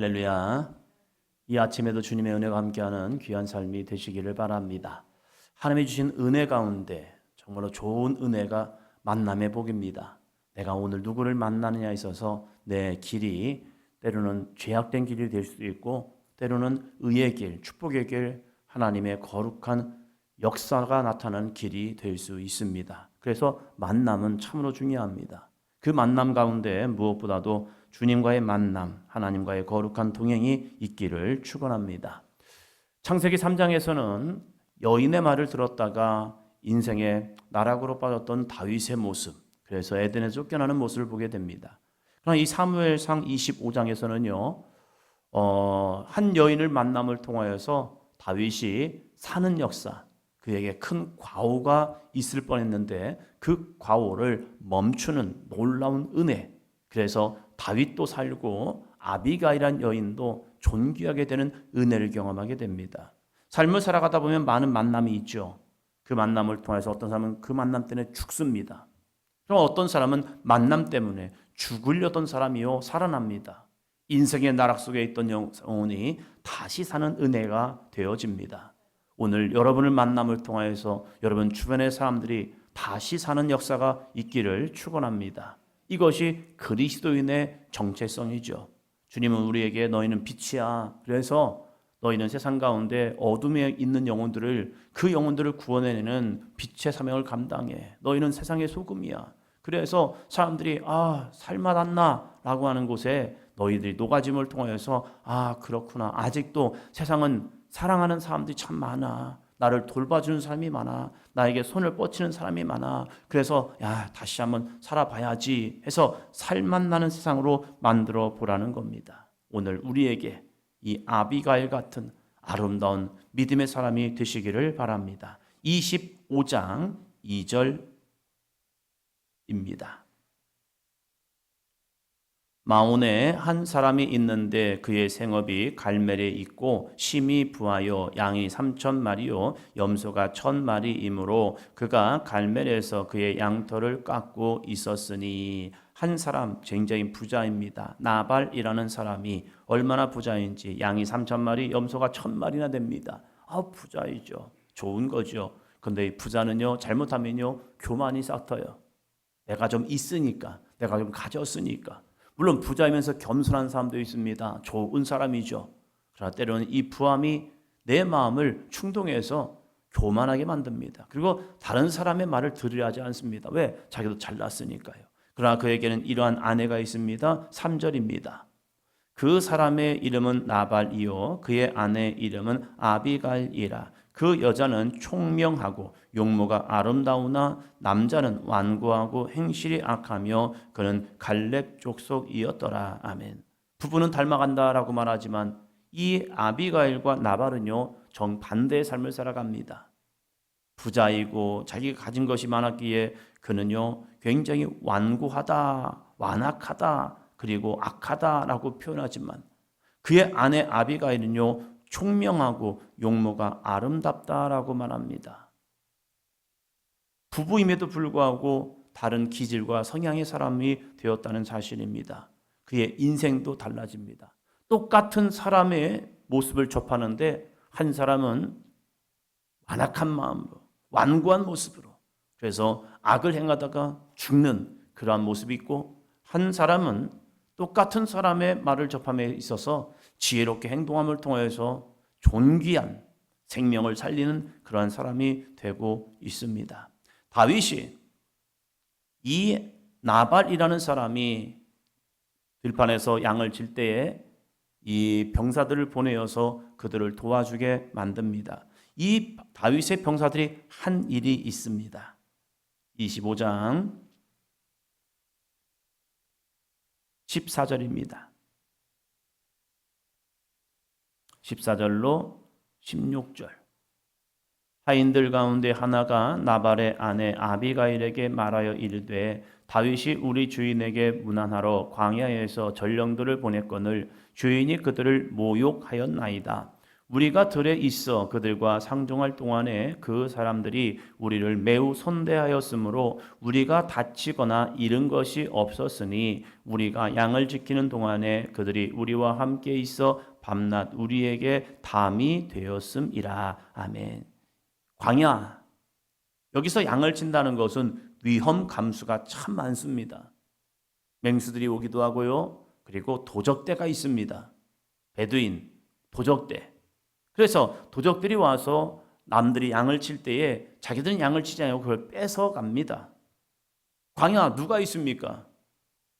할렐루야. 이 아침에도 주님의 은혜가 함께하는 귀한 삶이 되시기를 바랍니다. 하나님이 주신 은혜 가운데 정말로 좋은 은혜가 만남의 복입니다. 내가 오늘 누구를 만나느냐에 있어서 내 길이 때로는 죄악된 길이 될 수도 있고 때로는 의의 길, 축복의 길, 하나님의 거룩한 역사가 나타나는 길이 될 수 있습니다. 그래서 만남은 참으로 중요합니다. 그 만남 가운데 무엇보다도 주님과의 만남, 하나님과의 거룩한 동행이 있기를 축원합니다. 창세기 3장에서는 여인의 말을 들었다가 인생의 나락으로 빠졌던 다윗의 모습, 그래서 에덴에서 쫓겨나는 모습을 보게 됩니다. 그러나 이 사무엘상 25장에서는요, 한 여인을 만남을 통하여서 다윗이 사는 역사, 그에게 큰 과오가 있을 뻔했는데 그 과오를 멈추는 놀라운 은혜, 그래서 다윗도 살고 아비가일이란 여인도 존귀하게 되는 은혜를 경험하게 됩니다. 삶을 살아가다 보면 많은 만남이 있죠. 그 만남을 통해서 어떤 사람은 그 만남 때문에 죽습니다. 그럼 어떤 사람은 만남 때문에 죽으려던 사람이요 살아납니다. 인생의 나락 속에 있던 영혼이 다시 사는 은혜가 되어집니다. 오늘 여러분을 만남을 통하여서 여러분 주변의 사람들이 다시 사는 역사가 있기를 축원합니다. 이것이 그리스도인의 정체성이죠. 주님은 우리에게 너희는 빛이야. 그래서 너희는 세상 가운데 어둠에 있는 영혼들을 그 영혼들을 구원해내는 빛의 사명을 감당해. 너희는 세상의 소금이야. 그래서 사람들이 살맛없나 라고 하는 곳에 너희들이 녹아짐을 통하여서 그렇구나. 아직도 세상은 사랑하는 사람들이 참 많아. 나를 돌봐주는 사람이 많아. 나에게 손을 뻗치는 사람이 많아. 그래서 다시 한번 살아봐야지 해서 살맛나는 세상으로 만들어 보라는 겁니다. 오늘 우리에게 이 아비가일 같은 아름다운 믿음의 사람이 되시기를 바랍니다. 25장 2절입니다. 마온에 한 사람이 있는데 그의 생업이 갈멜에 있고 심이 부하여 양이 3,000마리요 염소가 1,000마리이므로 그가 갈멜에서 그의 양털을 깎고 있었으니, 한 사람 굉장히 부자입니다. 나발이라는 사람이 얼마나 부자인지 양이 3,000마리 염소가 1,000마리나 됩니다. 부자이죠. 좋은 거죠. 근데 부자는요 잘못하면요 교만이 싹터요. 내가 좀 있으니까, 내가 좀 가졌으니까. 물론 부자이면서 겸손한 사람도 있습니다. 좋은 사람이죠. 그러나 때로는 이 부함이 내 마음을 충동해서 교만하게 만듭니다. 그리고 다른 사람의 말을 들으려 하지 않습니다. 왜? 자기도 잘났으니까요. 그러나 그에게는 이러한 아내가 있습니다. 3절입니다. 그 사람의 이름은 나발이요 그의 아내 이름은 아비가일이라. 그 여자는 총명하고 용모가 아름다우나 남자는 완고하고 행실이 악하며 그는 갈렙 족속이었더라. 아멘. 부부는 닮아간다라고 말하지만 이 아비가일과 나발은요 정반대의 삶을 살아갑니다. 부자이고 자기가 가진 것이 많았기에 그는요 굉장히 완고하다, 완악하다, 그리고 악하다라고 표현하지만 그의 아내 아비가일은요 총명하고 용모가 아름답다라고 말합니다. 부부임에도 불구하고 다른 기질과 성향의 사람이 되었다는 사실입니다. 그의 인생도 달라집니다. 똑같은 사람의 모습을 접하는데 한 사람은 완악한 마음으로, 완고한 모습으로, 그래서 악을 행하다가 죽는 그러한 모습이 있고, 한 사람은 똑같은 사람의 말을 접함에 있어서 지혜롭게 행동함을 통해서 존귀한 생명을 살리는 그러한 사람이 되고 있습니다. 다윗이 이 나발이라는 사람이 들판에서 양을 칠 때에 이 병사들을 보내어서 그들을 도와주게 만듭니다. 이 다윗의 병사들이 한 일이 있습니다. 25장 14절입니다. 14절로 16절. 하인들 가운데 하나가 나발의 아내 아비가일에게 말하여 이르되 다윗이 우리 주인에게 문안하러 광야에서 전령들을 보냈거늘 주인이 그들을 모욕하였나이다. 우리가 들에 있어 그들과 상종할 동안에 그 사람들이 우리를 매우 선대하였으므로 우리가 다치거나 잃은 것이 없었으니 우리가 양을 지키는 동안에 그들이 우리와 함께 있어 밤낮 우리에게 담이 되었음이라. 아멘. 광야, 여기서 양을 친다는 것은 위험 감수가 참 많습니다. 맹수들이 오기도 하고요. 그리고 도적대가 있습니다. 베두인, 도적대. 그래서 도적들이 와서 남들이 양을 칠 때에 자기들은 양을 치지 않고 그걸 뺏어갑니다. 광야 누가 있습니까?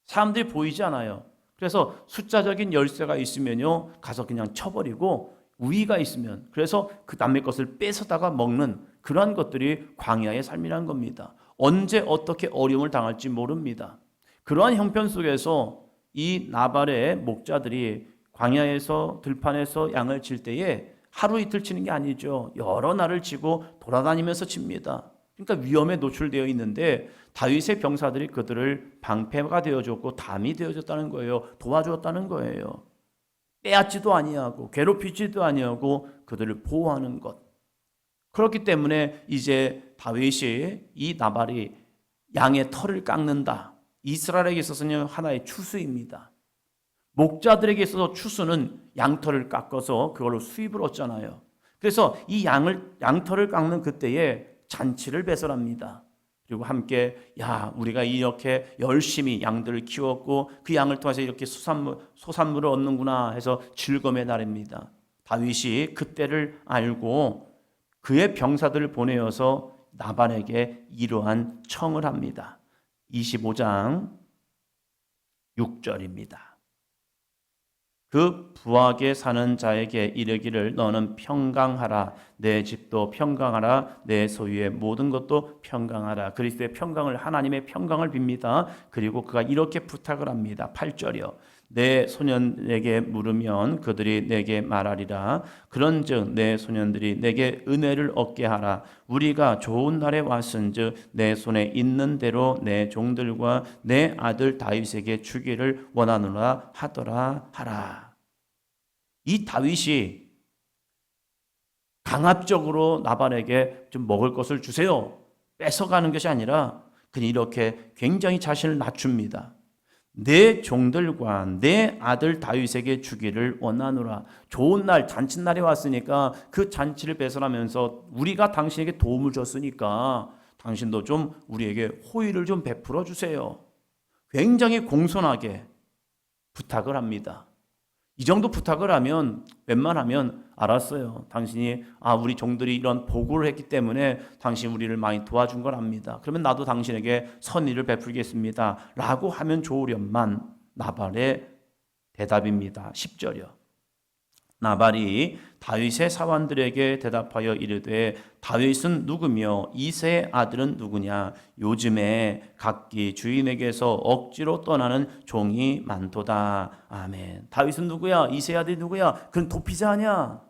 사람들이 보이지 않아요. 그래서 숫자적인 열쇠가 있으면요 가서 그냥 쳐버리고, 우위가 있으면 그래서 그 남의 것을 뺏어다가 먹는 그러한 것들이 광야의 삶이라는 겁니다. 언제 어떻게 어려움을 당할지 모릅니다. 그러한 형편 속에서 이 나발의 목자들이 광야에서 들판에서 양을 칠 때에 하루 이틀 치는 게 아니죠. 여러 날을 치고 돌아다니면서 칩니다. 그러니까 위험에 노출되어 있는데 다윗의 병사들이 그들을 방패가 되어줬고 담이 되어줬다는 거예요. 도와주었다는 거예요. 빼앗지도 아니하고 괴롭히지도 아니하고 그들을 보호하는 것. 그렇기 때문에 이제 다윗이 이 나발이 양의 털을 깎는다. 이스라엘에게 있어서는 하나의 추수입니다. 목자들에게 있어서 추수는 양털을 깎아서 그걸로 수입을 얻잖아요. 그래서 이 양털을 깎는 그때에 잔치를 배설합니다. 그리고 함께 우리가 이렇게 열심히 양들을 키웠고 그 양을 통해서 이렇게 소산물을 얻는구나 해서 즐거움의 날입니다. 다윗이 그때를 알고 그의 병사들을 보내어서 나발에게 이러한 청을 합니다. 25장 6절입니다. 그 부하게 사는 자에게 이르기를 너는 평강하라. 내 집도 평강하라. 내 소유의 모든 것도 평강하라. 그리스도의 평강을, 하나님의 평강을 빕니다. 그리고 그가 이렇게 부탁을 합니다. 8절이요. 내 소년에게 물으면 그들이 내게 말하리라. 그런즉 내 소년들이 내게 은혜를 얻게 하라. 우리가 좋은 날에 왔은즉 내 손에 있는 대로 내 종들과 내 아들 다윗에게 주기를 원하노라 하더라 하라. 이 다윗이 강압적으로 나발에게 좀 먹을 것을 주세요, 뺏어가는 것이 아니라 그냥 이렇게 굉장히 자신을 낮춥니다. 내 종들과 내 아들 다윗에게 주기를 원하노라. 좋은 날, 잔칫날이 왔으니까 그 잔치를 배설하면서 우리가 당신에게 도움을 줬으니까 당신도 좀 우리에게 호의를 좀 베풀어 주세요. 굉장히 공손하게 부탁을 합니다. 이 정도 부탁을 하면 웬만하면 알았어요. 당신이 우리 종들이 이런 보고를 했기 때문에 당신 우리를 많이 도와준 걸 압니다. 그러면 나도 당신에게 선의를 베풀겠습니다 라고 하면 좋으련만 나발의 대답입니다. 10절이요. 나발이 다윗의 사환들에게 대답하여 이르되 다윗은 누구며 이새의 아들은 누구냐? 요즘에 각기 주인에게서 억지로 떠나는 종이 많도다. 아멘. 다윗은 누구야? 이새의 아들이 누구야? 그는 도피자 아니야?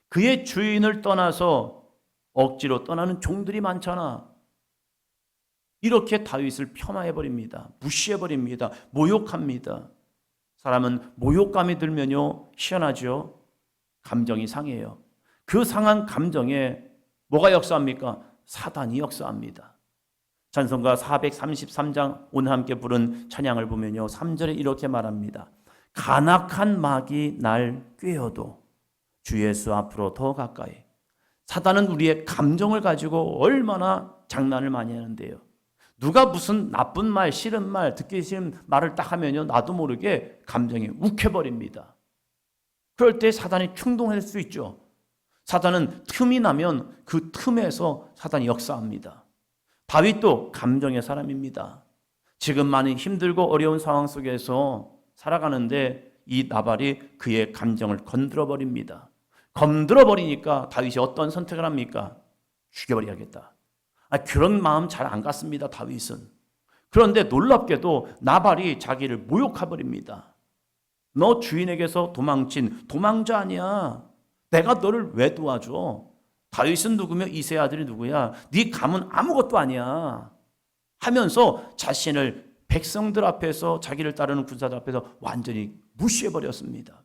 그의 주인을 떠나서 억지로 떠나는 종들이 많잖아. 이렇게 다윗을 폄하해버립니다. 무시해버립니다. 모욕합니다. 사람은 모욕감이 들면요 희한하죠. 감정이 상해요. 그 상한 감정에 뭐가 역사합니까? 사단이 역사합니다. 찬송가 433장 오늘 함께 부른 찬양을 보면요 3절에 이렇게 말합니다. 간악한 막이 날 꿰어도 주 예수 앞으로 더 가까이. 사단은 우리의 감정을 가지고 얼마나 장난을 많이 하는데요. 누가 무슨 나쁜 말, 싫은 말, 듣기 싫은 말을 딱 하면요 나도 모르게 감정이 욱해버립니다. 그럴 때 사단이 충동할 수 있죠. 사단은 틈이 나면 그 틈에서 사단이 역사합니다. 다윗도 감정의 사람입니다. 지금 많이 힘들고 어려운 상황 속에서 살아가는데 이 나발이 그의 감정을 건드려버립니다. 건드려버리니까 다윗이 어떤 선택을 합니까? 죽여버려야겠다. 그런 마음 잘 안 갔습니다. 다윗은. 그런데 놀랍게도 나발이 자기를 모욕해버립니다. 너 주인에게서 도망친 도망자 아니야. 내가 너를 왜 도와줘? 다윗은 누구며 이새의 아들이 누구야? 네 감은 아무것도 아니야 하면서 자신을 백성들 앞에서, 자기를 따르는 군사들 앞에서 완전히 무시해버렸습니다.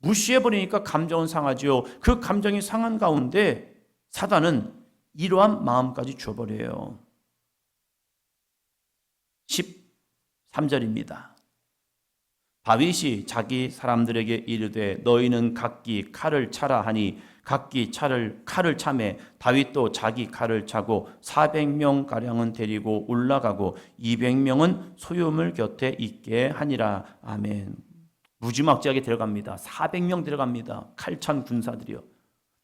무시해버리니까 감정은 상하지요. 그 감정이 상한 가운데 사단은 이러한 마음까지 줘버려요. 13절입니다. 다윗이 자기 사람들에게 이르되 너희는 각기 칼을 차라 하니 각기 칼을 차매 다윗도 자기 칼을 차고 400명 가량은 데리고 올라가고 200명은 소유물 곁에 있게 하니라. 아멘. 무지막지하게 들어갑니다. 400명 들어갑니다. 칼찬 군사들이요.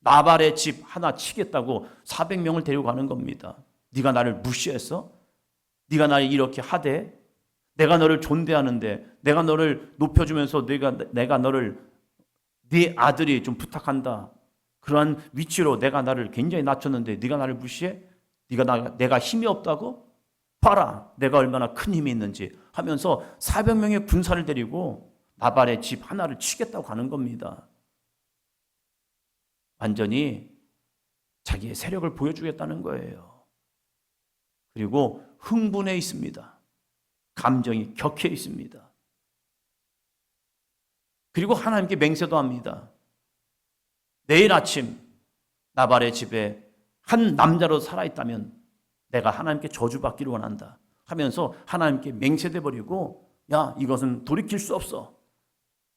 나발의 집 하나 치겠다고 400명을 데리고 가는 겁니다. 네가 나를 무시했어? 네가 나를 이렇게 하되? 내가 너를 존대하는데, 내가 너를 높여주면서 내가 너를 네 아들이 좀 부탁한다. 그러한 위치로 내가 나를 굉장히 낮췄는데 네가 나를 무시해? 내가 힘이 없다고? 봐라, 내가 얼마나 큰 힘이 있는지 하면서 400명의 군사를 데리고 나발의 집 하나를 치겠다고 가는 겁니다. 완전히 자기의 세력을 보여주겠다는 거예요. 그리고 흥분해 있습니다. 감정이 격해 있습니다. 그리고 하나님께 맹세도 합니다. 내일 아침 나발의 집에 한 남자로 살아있다면 내가 하나님께 저주받기를 원한다 하면서 하나님께 맹세돼 버리고, 야, 이것은 돌이킬 수 없어.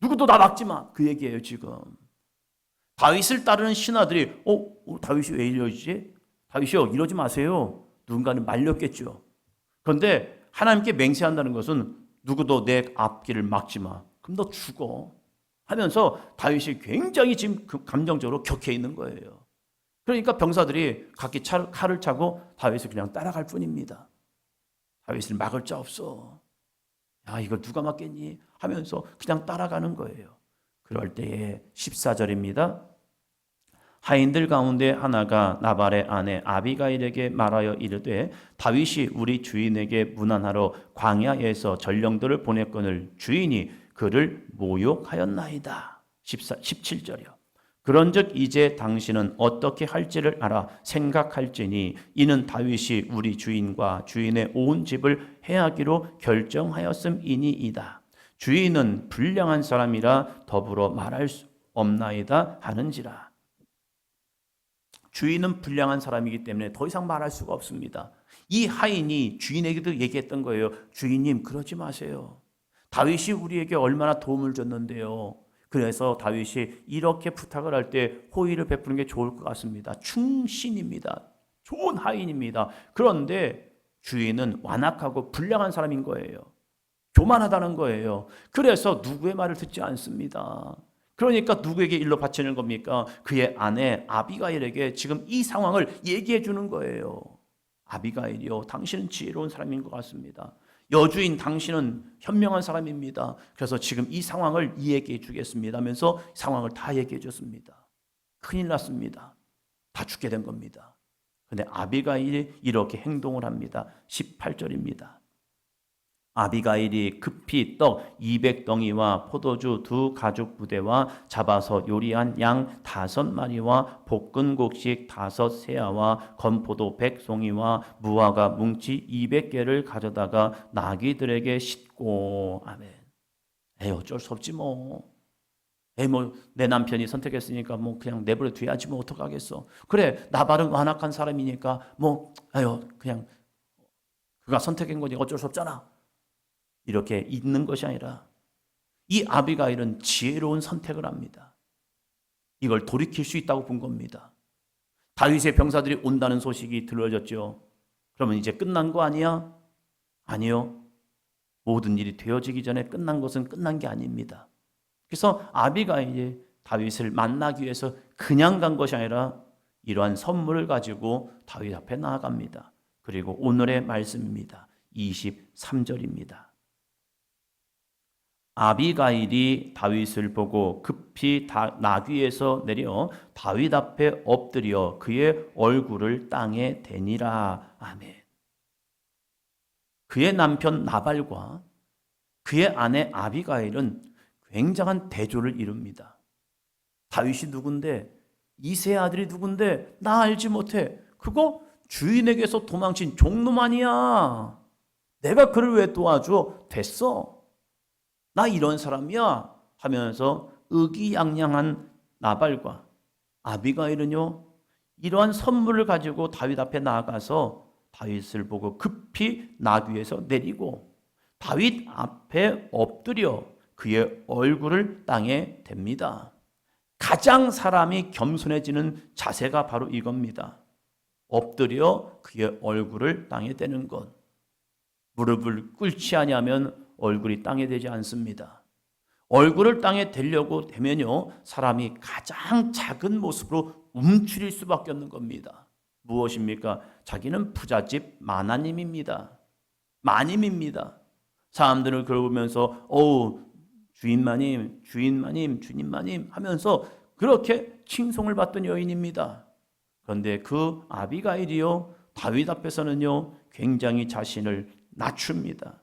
누구도 나 막지 마. 그 얘기예요. 지금 다윗을 따르는 신하들이 다윗이 왜 이러지? 다윗이요, 이러지 마세요. 누군가는 말렸겠죠. 그런데 하나님께 맹세한다는 것은 누구도 내 앞길을 막지 마. 그럼 너 죽어. 하면서 다윗이 굉장히 지금 감정적으로 격해 있는 거예요. 그러니까 병사들이 각기 칼을 차고 다윗을 그냥 따라갈 뿐입니다. 다윗을 막을 자 없어. 야, 이걸 누가 막겠니? 하면서 그냥 따라가는 거예요. 그럴 때에 14절입니다. 하인들 가운데 하나가 나발의 아내 아비가일에게 말하여 이르되 다윗이 우리 주인에게 문안하러 광야에서 전령들을 보냈거늘 주인이 그를 모욕하였나이다. 17절이요. 그런즉 이제 당신은 어떻게 할지를 알아 생각할지니 이는 다윗이 우리 주인과 주인의 온 집을 해하기로 결정하였음이니이다. 주인은 불량한 사람이라 더불어 말할 수 없나이다 하는지라. 주인은 불량한 사람이기 때문에 더 이상 말할 수가 없습니다. 이 하인이 주인에게도 얘기했던 거예요. 주인님, 그러지 마세요. 다윗이 우리에게 얼마나 도움을 줬는데요. 그래서 다윗이 이렇게 부탁을 할 때 호의를 베푸는 게 좋을 것 같습니다. 충신입니다. 좋은 하인입니다. 그런데 주인은 완악하고 불량한 사람인 거예요. 교만하다는 거예요. 그래서 누구의 말을 듣지 않습니다. 그러니까 누구에게 일로 바치는 겁니까? 그의 아내 아비가일에게 지금 이 상황을 얘기해 주는 거예요. 아비가일이요, 당신은 지혜로운 사람인 것 같습니다. 여주인 당신은 현명한 사람입니다. 그래서 지금 이 상황을 얘기해 주겠습니다 하면서 상황을 다 얘기해 줬습니다. 큰일 났습니다. 다 죽게 된 겁니다. 그런데 아비가일이 이렇게 행동을 합니다. 18절입니다. 아비가일이 급히 떡 200덩이와 포도주 2 가죽 부대와 잡아서 요리한 양 5마리와 볶은 곡식 5 세아와 건포도 100송이와 무화과 뭉치 200개를 가져다가 나귀들에게 싣고. 아멘. 어쩔 수 없지 뭐. 내 남편이 선택했으니까 그냥 내버려 둬야지 어떡하겠어. 그래, 나발은 완악한 사람이니까 그냥 그가 선택한 거니 어쩔 수 없잖아. 이렇게 있는 것이 아니라 이 아비가일은 지혜로운 선택을 합니다. 이걸 돌이킬 수 있다고 본 겁니다. 다윗의 병사들이 온다는 소식이 들려졌죠. 그러면 이제 끝난 거 아니야? 아니요. 모든 일이 되어지기 전에 끝난 것은 끝난 게 아닙니다. 그래서 아비가일이 다윗을 만나기 위해서 그냥 간 것이 아니라 이러한 선물을 가지고 다윗 앞에 나아갑니다. 그리고 오늘의 말씀입니다. 23절입니다. 아비가일이 다윗을 보고 급히 나귀에서 내려 다윗 앞에 엎드려 그의 얼굴을 땅에 대니라. 아멘. 그의 남편 나발과 그의 아내 아비가일은 굉장한 대조를 이룹니다. 다윗이 누군데? 이새의 아들이 누군데? 나 알지 못해. 그거 주인에게서 도망친 종놈 아니야. 내가 그를 왜 도와줘? 됐어. 나 이런 사람이야 하면서 의기양양한 나발과 아비가일은요, 이러한 선물을 가지고 다윗 앞에 나아가서 다윗을 보고 급히 나귀에서 내리고 다윗 앞에 엎드려 그의 얼굴을 땅에 댑니다. 가장 사람이 겸손해지는 자세가 바로 이겁니다. 엎드려 그의 얼굴을 땅에 대는 것. 무릎을 꿇지 아니하면 얼굴이 땅에 대지 않습니다. 얼굴을 땅에 대려고 되면요, 사람이 가장 작은 모습으로 움츠릴 수밖에 없는 겁니다. 무엇입니까? 자기는 부잣집 마나님입니다. 마님입니다. 사람들을 그러면서 주인마님, 주인마님, 주님마님 하면서 그렇게 칭송을 받던 여인입니다. 그런데 그 아비가일이요, 다윗 앞에서는요, 굉장히 자신을 낮춥니다.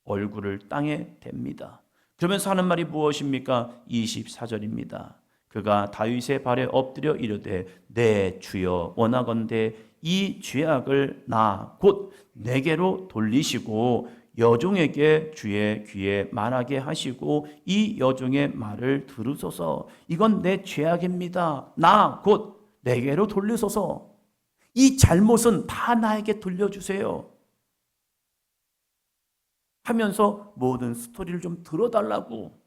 얼굴을 땅에 댑니다. 그러면서 하는 말이 무엇입니까? 24절입니다. 그가 다윗의 발에 엎드려 이르되 내 주여 원하건대 이 죄악을 나 곧 내게로 돌리시고 여종에게 주의 귀에 말하게 하시고 이 여종의 말을 들으소서. 이건 내 죄악입니다. 나 곧 내게로 돌리소서. 이 잘못은 다 나에게 돌려주세요 하면서 모든 스토리를 좀 들어달라고,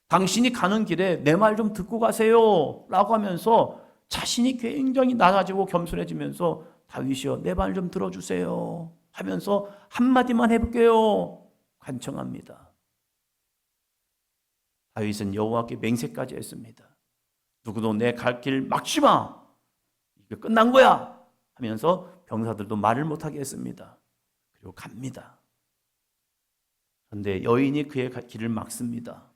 당신이 가는 길에 내 말 좀 듣고 가세요 라고 하면서 자신이 굉장히 낮아지고 겸손해지면서 다윗이여 내 말 좀 들어주세요 하면서 한마디만 해볼게요 간청합니다. 다윗은 여호와께 맹세까지 했습니다. 누구도 내 갈 길 막지 마, 이게 끝난 거야 하면서 병사들도 말을 못하게 했습니다. 그리고 갑니다. 그런데 여인이 그의 길을 막습니다.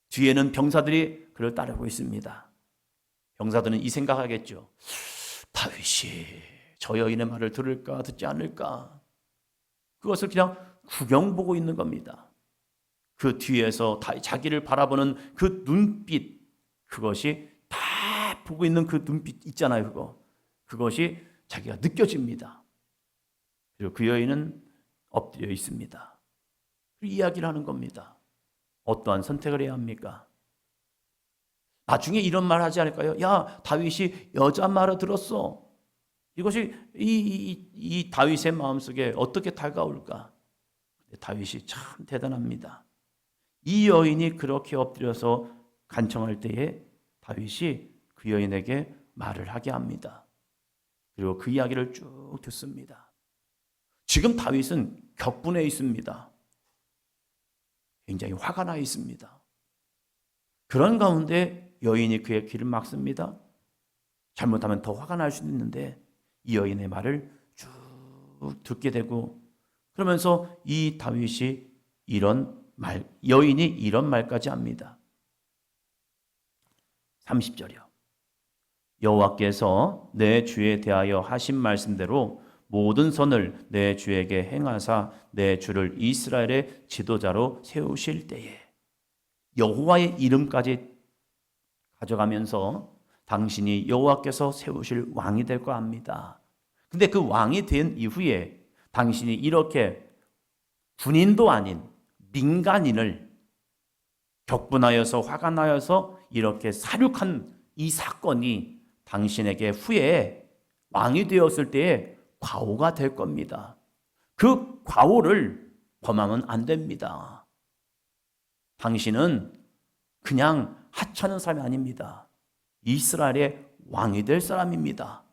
뒤에는 병사들이 그를 따르고 있습니다. 병사들은 이 생각하겠죠. 다윗이 저 여인의 말을 들을까 듣지 않을까. 그것을 그냥 구경 보고 있는 겁니다. 그 뒤에서 자기를 바라보는 그 눈빛, 그것이 다 보고 있는 그 눈빛 있잖아요. 그것이 자기가 느껴집니다. 그리고 그 여인은 엎드려 있습니다. 그리고 이야기를 하는 겁니다. 어떠한 선택을 해야 합니까? 나중에 이런 말 하지 않을까요? 야, 다윗이 여자 말을 들었어. 이것이 이 다윗의 마음속에 어떻게 다가올까? 다윗이 참 대단합니다. 이 여인이 그렇게 엎드려서 간청할 때에 다윗이 그 여인에게 말을 하게 합니다. 그리고 그 이야기를 쭉 듣습니다. 지금 다윗은 격분해 있습니다. 굉장히 화가 나 있습니다. 그런 가운데 여인이 그의 길을 막습니다. 잘못하면 더 화가 날 수도 있는데 이 여인의 말을 쭉 듣게 되고, 그러면서 이 다윗이 여인이 이런 말까지 합니다. 30절이요. 여호와께서 내 주에 대하여 하신 말씀대로 모든 선을 내 주에게 행하사 내 주를 이스라엘의 지도자로 세우실 때에, 여호와의 이름까지 가져가면서 당신이 여호와께서 세우실 왕이 될 거 압니다. 근데 그 왕이 된 이후에 당신이 이렇게 군인도 아닌 민간인을 격분하여서 화가 나여서 이렇게 사륙한 이 사건이 당신에게 후에 왕이 되었을 때에 과오가 될 겁니다. 그 과오를 범하면 안 됩니다. 당신은 그냥 하찮은 사람이 아닙니다. 이스라엘의 왕이 될 사람입니다.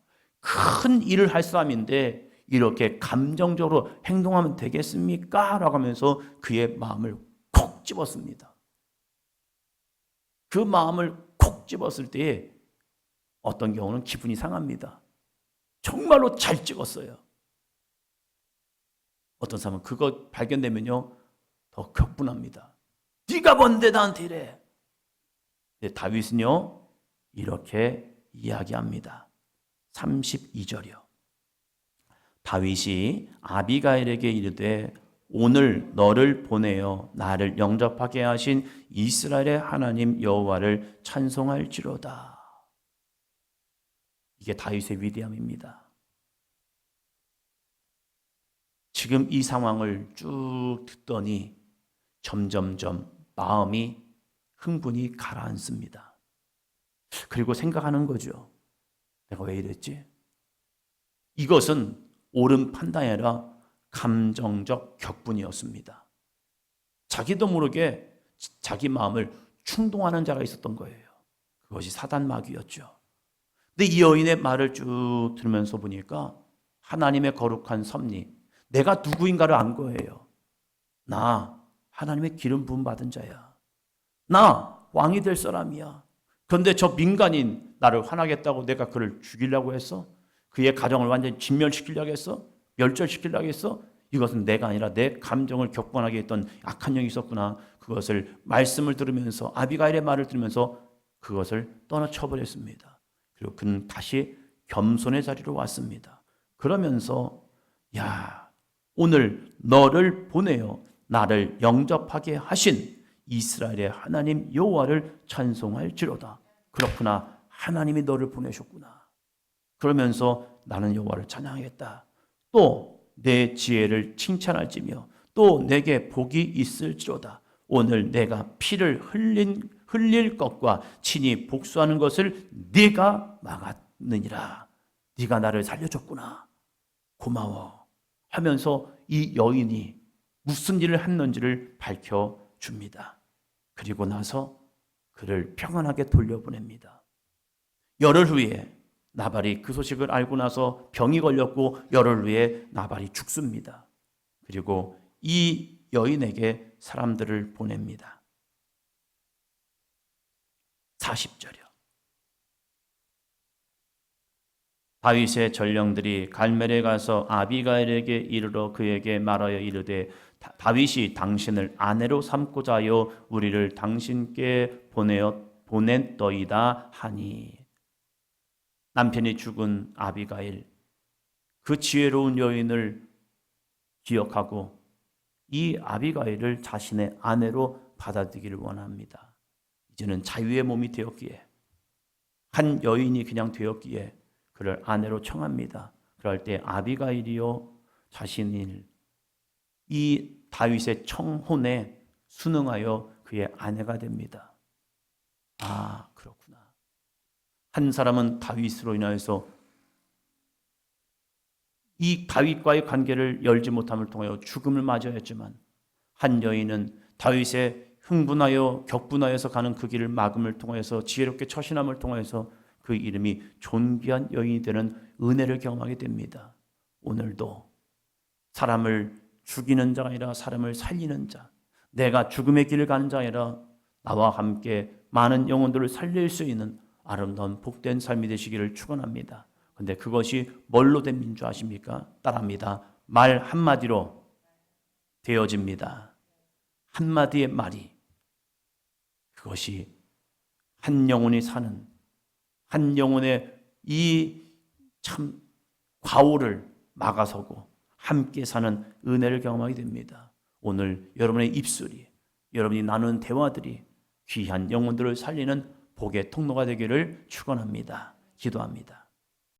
큰 일을 할 사람인데 이렇게 감정적으로 행동하면 되겠습니까? 라고 하면서 그의 마음을 콕 집었습니다. 그 마음을 콕 집었을 때에 어떤 경우는 기분이 상합니다. 정말로 잘 찍었어요. 어떤 사람은 그거 발견되면요 더 격분합니다. 네가 뭔데 나한테 이래. 근데 다윗은요 이렇게 이야기합니다. 32절이요. 다윗이 아비가일에게 이르되 오늘 너를 보내어 나를 영접하게 하신 이스라엘의 하나님 여호와를 찬송할지로다. 이게 다윗의 위대함입니다. 지금 이 상황을 쭉 듣더니 점점점 마음이 흥분이 가라앉습니다. 그리고 생각하는 거죠. 내가 왜 이랬지? 이것은 옳은 판단이 아니라 감정적 격분이었습니다. 자기도 모르게 자기 마음을 충동하는 자가 있었던 거예요. 그것이 사단 마귀였죠. 근데 이 여인의 말을 쭉 들으면서 보니까 하나님의 거룩한 섭리, 내가 누구인가를 안 거예요. 나 하나님의 기름 부음 받은 자야. 나 왕이 될 사람이야. 그런데 저 민간인 나를 화나겠다고 내가 그를 죽이려고 했어? 그의 가정을 완전히 진멸시키려고 했어? 멸절시키려고 했어? 이것은 내가 아니라 내 감정을 격분하게 했던 악한 영이 있었구나. 그것을 말씀을 들으면서 아비가일의 말을 들으면서 그것을 떠나쳐버렸습니다. 그리고 그는 다시 겸손의 자리로 왔습니다. 그러면서 야, 오늘 너를 보내어 나를 영접하게 하신 이스라엘의 하나님 여호와를 찬송할지로다. 그렇구나. 하나님이 너를 보내셨구나. 그러면서 나는 여호와를 찬양하겠다. 또 내 지혜를 칭찬할지며 또 내게 복이 있을지로다. 오늘 내가 피를 흘릴 것과 친히 복수하는 것을 네가 막았느니라. 네가 나를 살려줬구나. 고마워. 하면서 이 여인이 무슨 일을 했는지를 밝혀줍니다. 그리고 나서 그를 평안하게 돌려보냅니다. 열흘 후에 나발이 그 소식을 알고 나서 병이 걸렸고 열흘 후에 나발이 죽습니다. 그리고 이 여인에게 사람들을 보냅니다. 40절이요. 다윗의 전령들이 갈멜에 가서 아비가일에게 이르러 그에게 말하여 이르되 다윗이 당신을 아내로 삼고자 하여 우리를 당신께 보냈더이다 하니. 남편이 죽은 아비가일, 그 지혜로운 여인을 기억하고 이 아비가일을 자신의 아내로 받아들이기를 원합니다. 이제는 자유의 몸이 되었기에, 한 여인이 그냥 되었기에 그를 아내로 청합니다. 그럴 때 아비가일이요 자신을 이 다윗의 청혼에 순응하여 그의 아내가 됩니다. 아, 그렇구나. 한 사람은 다윗으로 인하여서 이 다윗과의 관계를 열지 못함을 통하여 죽음을 맞아야 했지만, 한 여인은 다윗의 흥분하여 격분하여서 가는 그 길을 막음을 통하여서 지혜롭게 처신함을 통하여서 그 이름이 존귀한 여인이 되는 은혜를 경험하게 됩니다. 오늘도 사람을 죽이는 자가 아니라 사람을 살리는 자, 내가 죽음의 길을 가는 자가 아니라 나와 함께 많은 영혼들을 살릴 수 있는 아름다운 복된 삶이 되시기를 축원합니다. 그런데 그것이 뭘로 된 민주 아십니까? 따라합니다. 말 한마디로 되어집니다. 한마디의 말이, 그것이 한 영혼이 사는, 한 영혼의 이 참 과오를 막아서고 함께 사는 은혜를 경험하게 됩니다. 오늘 여러분의 입술이, 여러분이 나누는 대화들이 귀한 영혼들을 살리는 복의 통로가 되기를 축원합니다. 기도합니다.